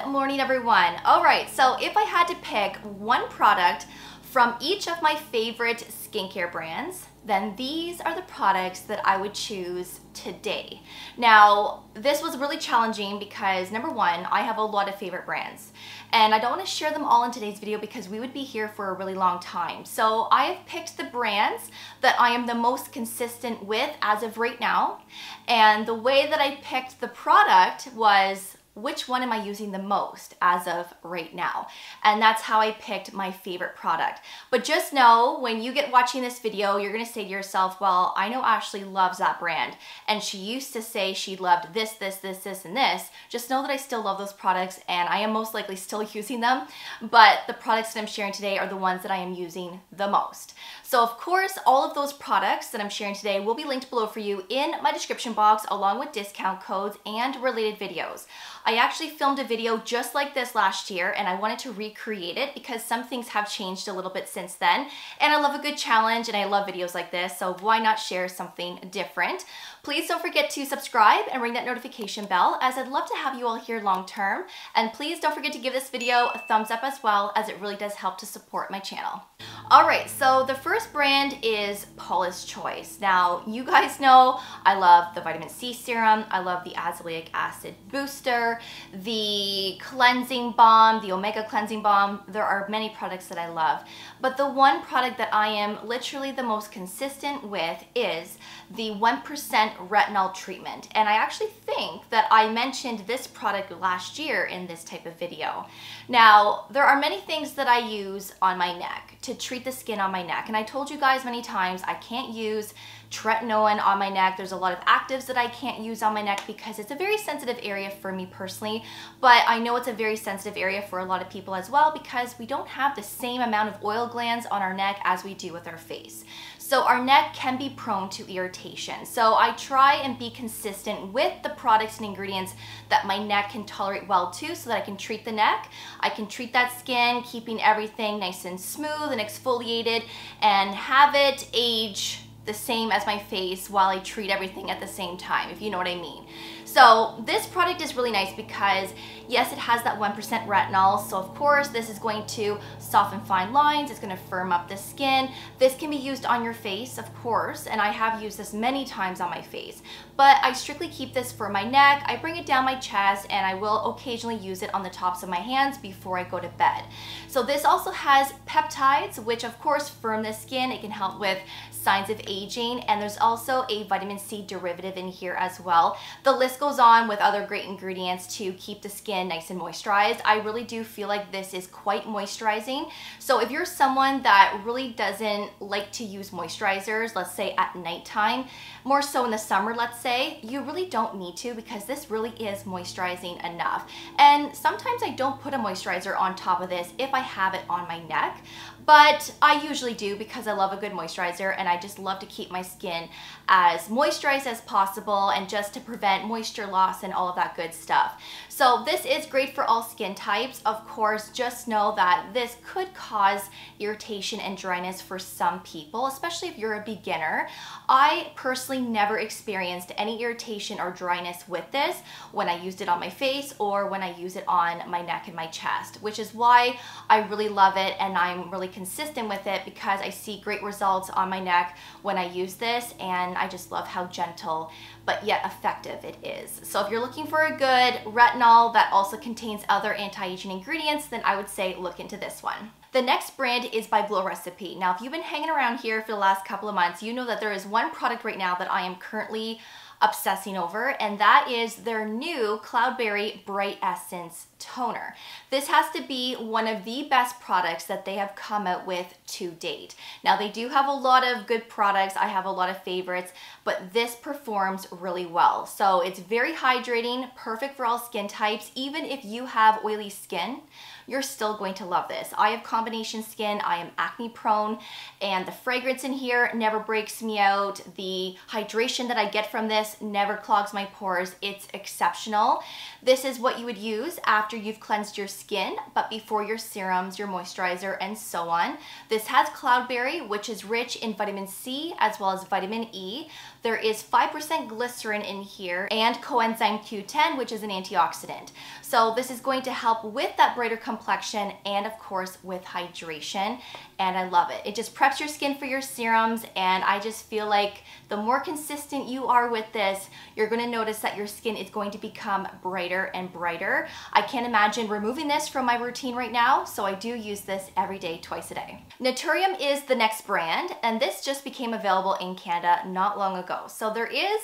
morning, everyone. All right, so if I had to pick one product from each of my favorite skincare brands, then these are the products that I would choose today. Now, this was really challenging because number one, I have a lot of favorite brands and I don't want to share them all in today's video because we would be here for a really long time. So I have picked the brands that I am the most consistent with as of right now. And the way that I picked the product was, which one am I using the most as of right now? And that's how I picked my favorite product. But just know, when you get watching this video, you're gonna say to yourself, well, I know Ashley loves that brand, and she used to say she loved this, this, this, this, and this. Just know that I still love those products, and I am most likely still using them, but the products that I'm sharing today are the ones that I am using the most. So of course, all of those products that I'm sharing today will be linked below for you in my description box, along with discount codes and related videos. I actually filmed a video just like this last year and I wanted to recreate it because some things have changed a little bit since then. And I love a good challenge and I love videos like this, so why not share something different? Please don't forget to subscribe and ring that notification bell, as I'd love to have you all here long term. And please don't forget to give this video a thumbs up as well, as it really does help to support my channel. All right, so the first brand is Paula's Choice. Now, you guys know I love the vitamin C serum, I love the azelaic acid booster, the cleansing balm, the omega cleansing balm. There are many products that I love, but the one product that I am literally the most consistent with is the 1% retinol treatment. And I actually think that I mentioned this product last year in this type of video. Now, there are many things that I use on my neck to treat the skin on my neck. And I told you guys many times, I can't use tretinoin on my neck. There's a lot of actives that I can't use on my neck because it's a very sensitive area for me personally, but I know it's a very sensitive area for a lot of people as well because we don't have the same amount of oil glands on our neck as we do with our face. So our neck can be prone to irritation. So I try and be consistent with the products and ingredients that my neck can tolerate well too, so that I can treat the neck, I can treat that skin, keeping everything nice and smooth and exfoliated, and have it age the same as my face while I treat everything at the same time, if you know what I mean. So this product is really nice because yes, it has that 1% retinol, so of course this is going to soften fine lines, it's going to firm up the skin. This can be used on your face, of course, and I have used this many times on my face, but I strictly keep this for my neck. I bring it down my chest and I will occasionally use it on the tops of my hands before I go to bed. So this also has peptides, which of course firm the skin. It can help with signs of aging, and there's also a vitamin C derivative in here as well. The list goes on with other great ingredients to keep the skin nice and moisturized. I really do feel like this is quite moisturizing. So if you're someone that really doesn't like to use moisturizers, let's say at nighttime, more so in the summer, let's say, you really don't need to, because this really is moisturizing enough. And sometimes I don't put a moisturizer on top of this if I have it on my neck, but I usually do because I love a good moisturizer and I just love to keep my skin as moisturized as possible and just to prevent moisture loss and all of that good stuff. So this is great for all skin types. Of course, just know that this could cause irritation and dryness for some people, especially if you're a beginner. I personally never experienced any irritation or dryness with this when I used it on my face or when I use it on my neck and my chest, which is why I really love it and I'm really consistent with it, because I see great results on my neck when I use this, and I just love how gentle but yet effective it is. So if you're looking for a good retinol that also contains other anti-aging ingredients, then I would say look into this one. The next brand is by Glow Recipe. Now, if you've been hanging around here for the last couple of months, you know that there is one product right now that I am currently obsessing over, and that is their new Cloudberry Bright Essence Toner. This has to be one of the best products that they have come out with to date. Now, they do have a lot of good products. I have a lot of favorites, but this performs really well. So it's very hydrating, perfect for all skin types. Even if you have oily skin, you're still going to love this. I have combination skin, I am acne prone, and the fragrance in here never breaks me out. The hydration that I get from this this, never clogs my pores. It's exceptional. This is what you would use after you've cleansed your skin, but before your serums, your moisturizer, and so on. This has cloudberry, which is rich in vitamin C as well as vitamin E. There is 5% glycerin in here and coenzyme Q10, which is an antioxidant. So this is going to help with that brighter complexion and of course with hydration, and I love it. It just preps your skin for your serums, and I just feel like the more consistent you are with this, you're going to notice that your skin is going to become brighter and brighter. I can't imagine removing this from my routine right now, so I do use this every day, twice a day. Naturium is the next brand, and this just became available in Canada not long ago. So there is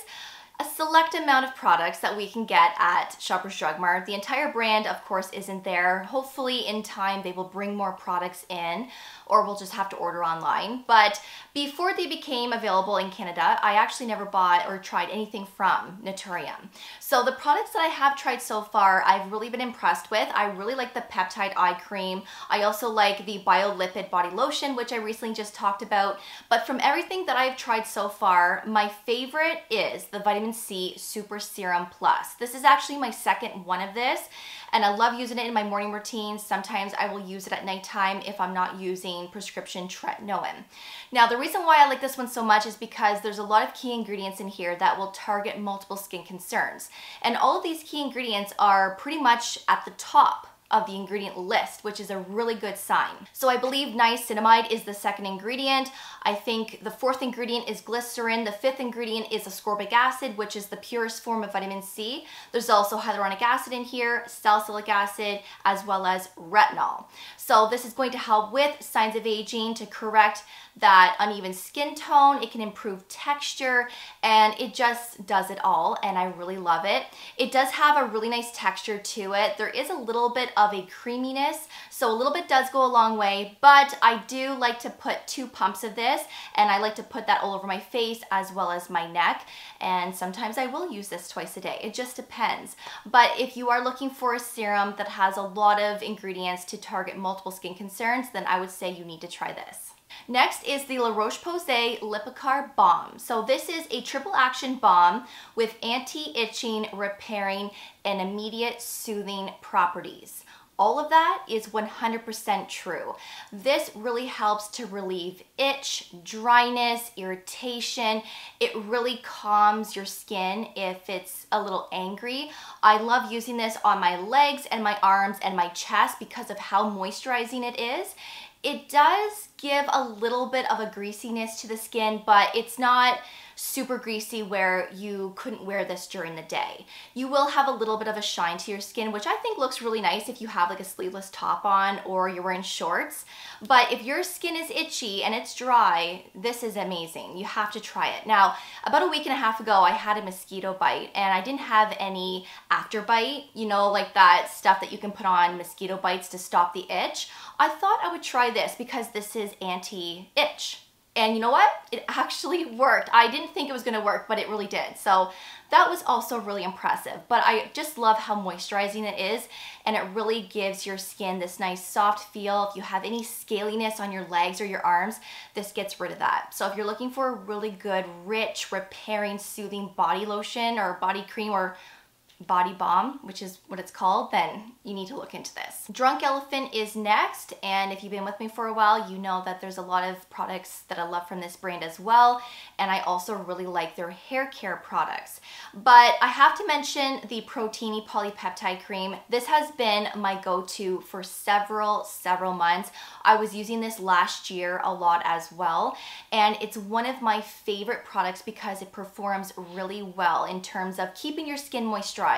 a select amount of products that we can get at Shoppers Drug Mart. The entire brand, of course, isn't there. Hopefully in time they will bring more products in, or we'll just have to order online. But before they became available in Canada, I actually never bought or tried anything from Naturium. So the products that I have tried so far, I've really been impressed with. I really like the peptide eye cream. I also like the BioLipid body lotion, which I recently just talked about. But from everything that I've tried so far, my favorite is the Vitamin C Super Serum Plus. This is actually my second one of this, and I love using it in my morning routine. Sometimes I will use it at nighttime if I'm not using prescription tretinoin. Now, the reason why I like this one so much is because there's a lot of key ingredients in here that will target multiple skin concerns. And all of these key ingredients are pretty much at the top of the ingredient list, which is a really good sign. So I believe niacinamide is the second ingredient. I think the fourth ingredient is glycerin. The fifth ingredient is ascorbic acid, which is the purest form of vitamin C. There's also hyaluronic acid in here, salicylic acid, as well as retinol. So this is going to help with signs of aging, to correct that uneven skin tone. It can improve texture, and it just does it all, and I really love it. It does have a really nice texture to it. There is a little bit of a creaminess, so a little bit does go a long way, but I do like to put 2 pumps of this, and I like to put that all over my face as well as my neck, and sometimes I will use this twice a day. It just depends. But if you are looking for a serum that has a lot of ingredients to target multiple skin concerns, then I would say you need to try this. Next is the La Roche-Posay Lipikar Balm. So this is a triple action balm with anti-itching, repairing, and immediate soothing properties. All of that is 100% true. This really helps to relieve itch, dryness, irritation. It really calms your skin if it's a little angry. I love using this on my legs and my arms and my chest because of how moisturizing it is. It does give a little bit of a greasiness to the skin, but it's not super greasy where you couldn't wear this during the day. You will have a little bit of a shine to your skin, which I think looks really nice if you have like a sleeveless top on or you're wearing shorts. But if your skin is itchy and it's dry, this is amazing. You have to try it. Now, about a week and a half ago, I had a mosquito bite, and I didn't have any after bite, you know, like that stuff that you can put on mosquito bites to stop the itch. I thought I would try this because this is anti-itch. And you know what? It actually worked. I didn't think it was gonna work, but it really did. So that was also really impressive. But I just love how moisturizing it is, and it really gives your skin this nice soft feel. If you have any scaliness on your legs or your arms, this gets rid of that. So if you're looking for a really good, rich, repairing, soothing body lotion or body cream or body balm, which is what it's called, then you need to look into this. Drunk Elephant is next, and if you've been with me for a while, you know that there's a lot of products that I love from this brand as well, and I also really like their hair care products. But I have to mention the Protini Polypeptide Cream. This has been my go-to for several months. I was using this last year a lot as well, and it's one of my favorite products because it performs really well in terms of keeping your skin moisturized.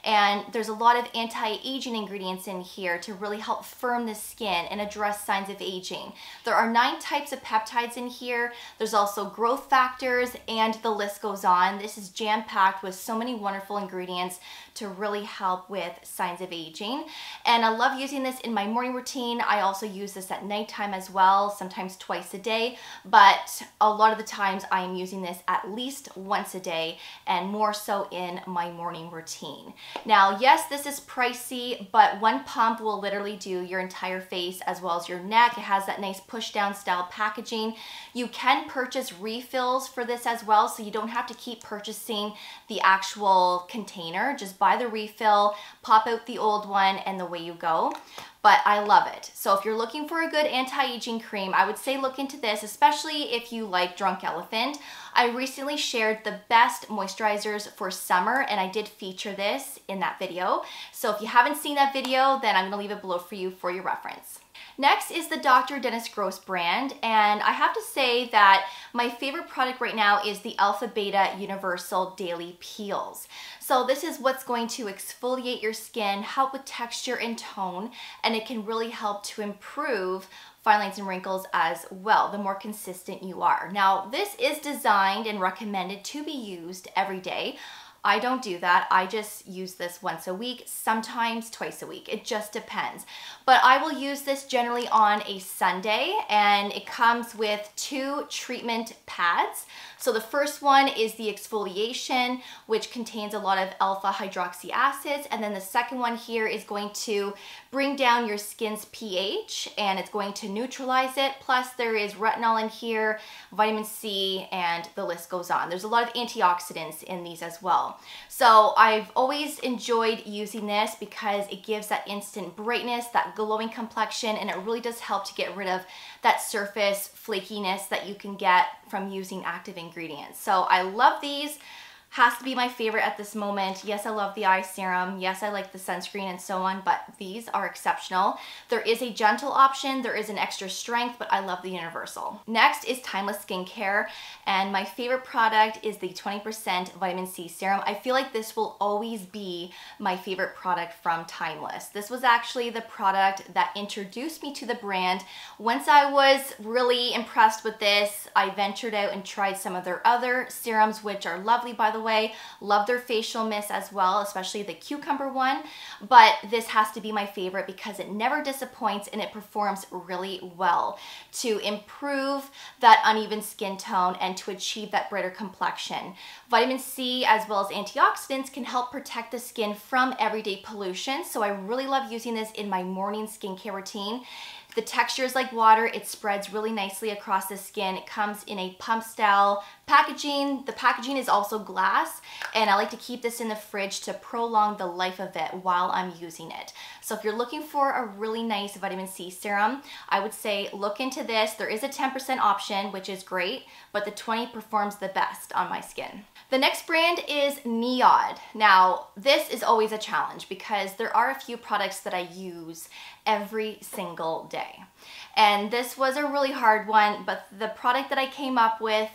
And there's a lot of anti-aging ingredients in here to really help firm the skin and address signs of aging. There are 9 types of peptides in here. There's also growth factors, and the list goes on. This is jam-packed with so many wonderful ingredients to really help with signs of aging. And I love using this in my morning routine. I also use this at nighttime as well, sometimes twice a day, but a lot of the times I am using this at least once a day, and more so in my morning routine. routine. Now, yes, this is pricey, but one pump will literally do your entire face as well as your neck. It has that nice push down style packaging. You can purchase refills for this as well, so you don't have to keep purchasing the actual container. Just buy the refill, pop out the old one, and away you go. But I love it. So if you're looking for a good anti-aging cream, I would say look into this, especially if you like Drunk Elephant. I recently shared the best moisturizers for summer, and I did feature this in that video. So if you haven't seen that video, then I'm gonna leave it below for you for your reference. Next is the Dr. Dennis Gross brand, and I have to say that my favorite product right now is the Alpha Beta Universal Daily Peels. So this is what's going to exfoliate your skin, help with texture and tone, and it can really help to improve fine lines and wrinkles as well, the more consistent you are. Now, this is designed and recommended to be used every day. I don't do that. I just use this once a week, sometimes twice a week. It just depends. But I will use this generally on a Sunday, and it comes with 2 treatment pads. So the first one is the exfoliation, which contains a lot of alpha hydroxy acids. And then the second one here is going to bring down your skin's pH, and it's going to neutralize it. Plus there is retinol in here, vitamin C, and the list goes on. There's a lot of antioxidants in these as well. So I've always enjoyed using this because it gives that instant brightness, that glowing complexion, and it really does help to get rid of that surface flakiness that you can get from using active ingredients. So I love these. Has to be my favorite at this moment. Yes, I love the eye serum. Yes, I like the sunscreen and so on, but these are exceptional. There is a gentle option, there is an extra strength, but I love the universal. Next is Timeless Skincare, and my favorite product is the 20% vitamin C serum. I feel like this will always be my favorite product from Timeless. This was actually the product that introduced me to the brand. Once I was really impressed with this, I ventured out and tried some of their other serums, which are lovely, by the way. Love their facial mist as well, especially the cucumber one, but this has to be my favorite because it never disappoints and it performs really well to improve that uneven skin tone and to achieve that brighter complexion. Vitamin C as well as antioxidants can help protect the skin from everyday pollution, so I really love using this in my morning skincare routine. The texture is like water. It spreads really nicely across the skin. It comes in a pump style packaging. The packaging is also glass, and I like to keep this in the fridge to prolong the life of it while I'm using it. So if you're looking for a really nice vitamin C serum, I would say look into this. There is a 10% option, which is great, but the 20 performs the best on my skin. The next brand is NIOD. Now, this is always a challenge because there are a few products that I use every single day. And this was a really hard one, but the product that I came up with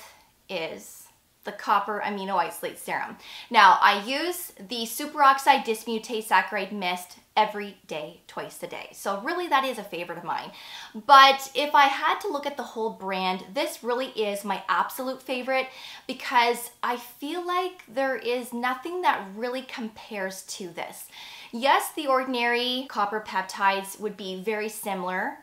is the Copper Amino Isolate Serum. Now, I use the Superoxide Dismutase Saccharide Mist every day, twice a day. So really that is a favorite of mine. But if I had to look at the whole brand, this really is my absolute favorite because I feel like there is nothing that really compares to this. Yes, the ordinary copper peptides would be very similar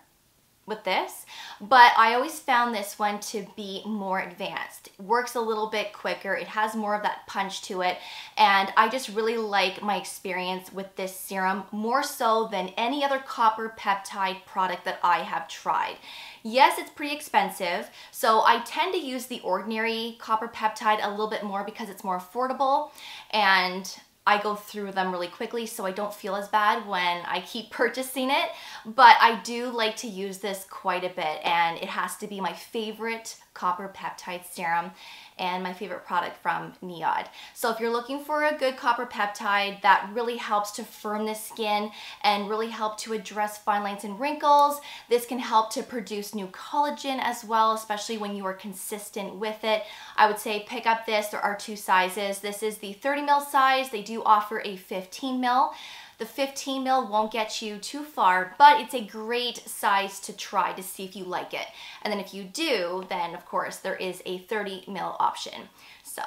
with this, but I always found this one to be more advanced. It works a little bit quicker, it has more of that punch to it, and I just really like my experience with this serum more so than any other copper peptide product that I have tried. Yes, it's pretty expensive, so I tend to use the ordinary copper peptide a little bit more because it's more affordable, and I go through them really quickly, so I don't feel as bad when I keep purchasing it, but I do like to use this quite a bit, and it has to be my favorite copper peptide serum and my favorite product from NIOD. So if you're looking for a good copper peptide that really helps to firm the skin and really help to address fine lines and wrinkles, this can help to produce new collagen as well, especially when you are consistent with it. I would say pick up this. There are 2 sizes. This is the 30 ml size. They do offer a 15 ml. The 15 ml won't get you too far, but it's a great size to try to see if you like it. And then if you do, then of course there is a 30 ml option. So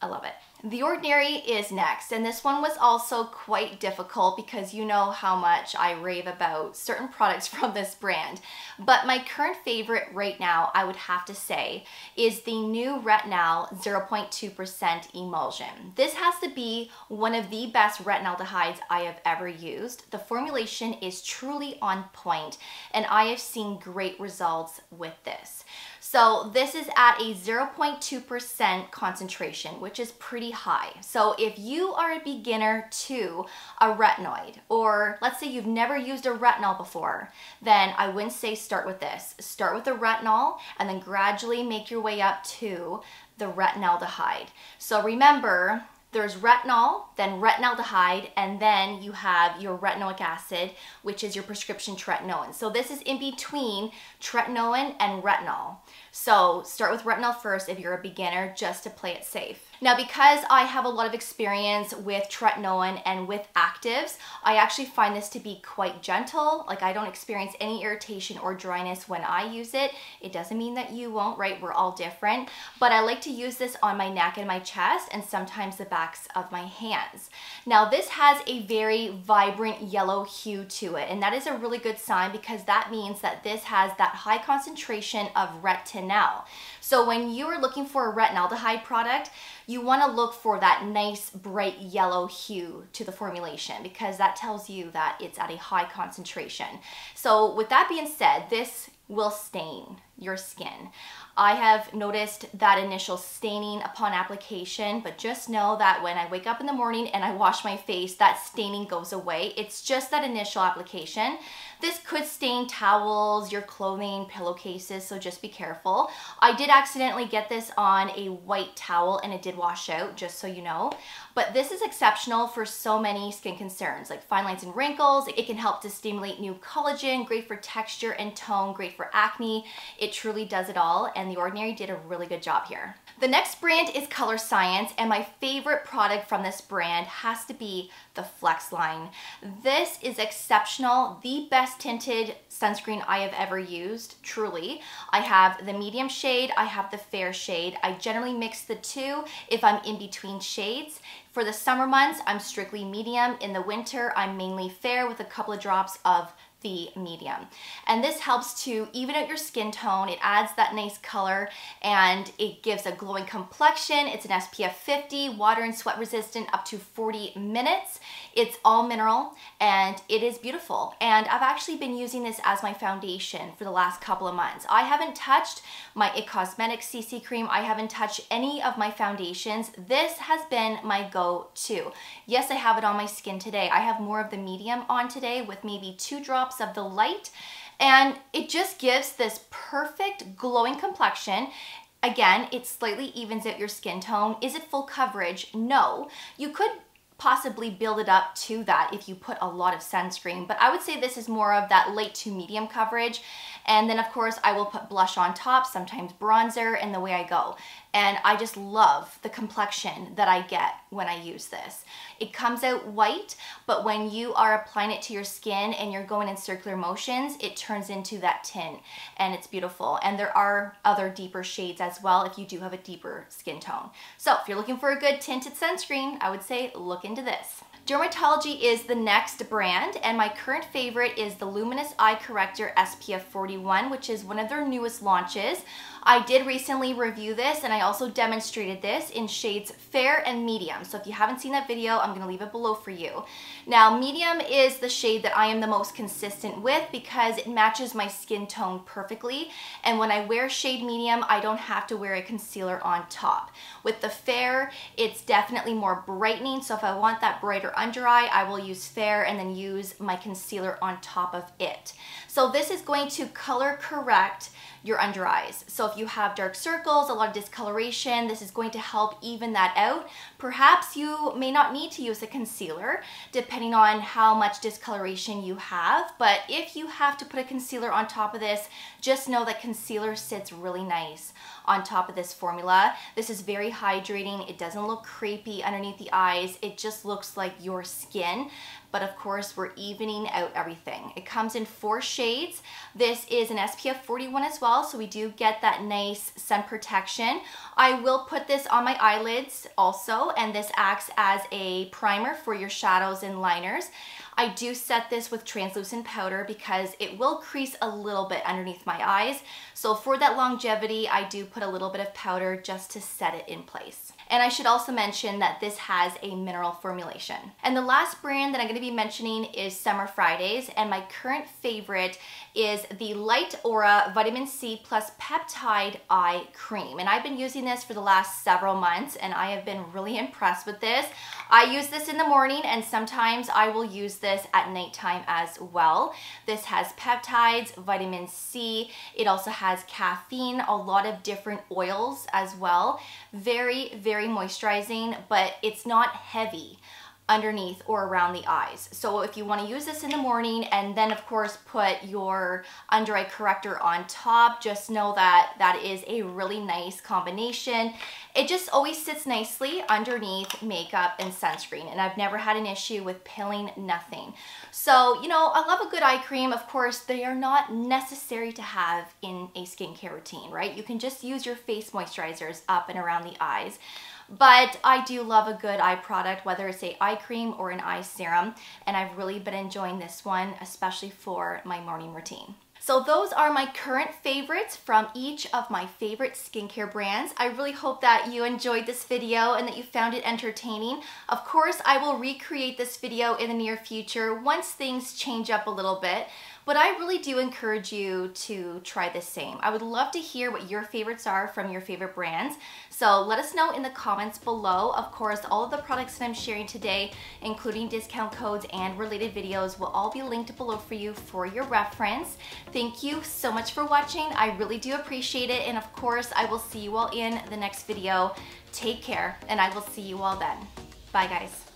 I love it. The Ordinary is next, and this one was also quite difficult because you know how much I rave about certain products from this brand. But my current favorite right now, I would have to say, is the new Retinol 0.2% emulsion. This has to be one of the best retinaldehydes I have ever used. The formulation is truly on point, and I have seen great results with this. So this is at a 0.2% concentration, which is pretty high. So if you are a beginner to a retinoid, or let's say you've never used a retinol before, then I wouldn't say start with this. Start with the retinol and then gradually make your way up to the retinaldehyde. So remember, there's retinol, then retinaldehyde, and then you have your retinoic acid, which is your prescription tretinoin. So this is in between tretinoin and retinol. So start with retinol first if you're a beginner, just to play it safe. Now, because I have a lot of experience with tretinoin and with actives, I actually find this to be quite gentle. Like, I don't experience any irritation or dryness when I use it. It doesn't mean that you won't, right? We're all different. But I like to use this on my neck and my chest and sometimes the backs of my hands. Now, this has a very vibrant yellow hue to it, and that is a really good sign because that means that this has that high concentration of retinol. So when you are looking for a retinaldehyde product, you want to look for that nice bright yellow hue to the formulation because that tells you that it's at a high concentration. So with that being said, this will stain your skin. I have noticed that initial staining upon application, but just know that when I wake up in the morning and I wash my face, that staining goes away. It's just that initial application. This could stain towels, your clothing, pillowcases, so just be careful. I did accidentally get this on a white towel and it did wash out, just so you know. But this is exceptional for so many skin concerns, like fine lines and wrinkles. It can help to stimulate new collagen, great for texture and tone, great for acne. It truly does it all, and The Ordinary did a really good job here. The next brand is Colorescience, and my favorite product from this brand has to be the Flex line. This is exceptional, the best tinted sunscreen I have ever used, truly. I have the medium shade, I have the fair shade. I generally mix the two if I'm in between shades. For the summer months, I'm strictly medium. In the winter, I'm mainly fair with a couple of drops of the medium. And this helps to even out your skin tone. It adds that nice color and it gives a glowing complexion. It's an SPF 50, water and sweat resistant up to 40 minutes. It's all mineral and it is beautiful. And I've actually been using this as my foundation for the last couple of months. I haven't touched my IT Cosmetics CC cream. I haven't touched any of my foundations. This has been my go-to. Yes, I have it on my skin today. I have more of the medium on today with maybe 2 drops of the light, and it just gives this perfect glowing complexion. Again, it slightly evens out your skin tone. Is it full coverage? No. You could possibly build it up to that if you put a lot of sunscreen, but I would say this is more of that light to medium coverage. And then of course I will put blush on top, sometimes bronzer, and the way I go. And I just love the complexion that I get when I use this. It comes out white, but when you are applying it to your skin and you're going in circular motions, it turns into that tint, and it's beautiful. And there are other deeper shades as well if you do have a deeper skin tone. So if you're looking for a good tinted sunscreen, I would say look into this. Dermatology is the next brand, and my current favorite is the Luminous Eye Corrector SPF 41, which is one of their newest launches. I did recently review this, and I also demonstrated this in shades fair and medium. So if you haven't seen that video, I'm going to leave it below for you. Now, medium is the shade that I am the most consistent with because it matches my skin tone perfectly. And when I wear shade medium, I don't have to wear a concealer on top. With the fair, it's definitely more brightening. So if I want that brighter under eye, I will use fair and then use my concealer on top of it. So this is going to color correct your under eyes. So if you have dark circles, a lot of discoloration, this is going to help even that out. Perhaps you may not need to use a concealer depending on how much discoloration you have, but if you have to put a concealer on top of this, just know that concealer sits really nice on top of this formula. This is very hydrating. It doesn't look crepey underneath the eyes. It just looks like your skin. but of course we're evening out everything. It comes in 4 shades. This is an SPF 41 as well, so we do get that nice sun protection. I will put this on my eyelids also, and this acts as a primer for your shadows and liners. I do set this with translucent powder because it will crease a little bit underneath my eyes. So for that longevity, I do put a little bit of powder just to set it in place. And I should also mention that this has a mineral formulation. And the last brand that I'm gonna be mentioning is Summer Fridays, and my current favorite is the Light Aura Vitamin C Plus Peptide Eye Cream. And I've been using this for the last several months, and I have been really impressed with this. I use this in the morning, and sometimes I will use this at nighttime as well. This has peptides, vitamin C, it also has caffeine, a lot of different oils as well. Very, very moisturizing, but it's not heavy underneath or around the eyes. So if you want to use this in the morning and then of course put your under eye corrector on top, just know that that is a really nice combination. It just always sits nicely underneath makeup and sunscreen, and I've never had an issue with pilling, nothing. So, you know, I love a good eye cream. Of course, they are not necessary to have in a skincare routine, right? You can just use your face moisturizers up and around the eyes. But I do love a good eye product, whether it's an eye cream or an eye serum, and I've really been enjoying this one, especially for my morning routine. So those are my current favorites from each of my favorite skincare brands. I really hope that you enjoyed this video and that you found it entertaining. Of course, I will recreate this video in the near future once things change up a little bit. But I really do encourage you to try the same. I would love to hear what your favorites are from your favorite brands. So let us know in the comments below. Of course, all of the products that I'm sharing today, including discount codes and related videos, will all be linked below for you for your reference. Thank you so much for watching. I really do appreciate it. And of course, I will see you all in the next video. Take care, and I will see you all then. Bye, guys.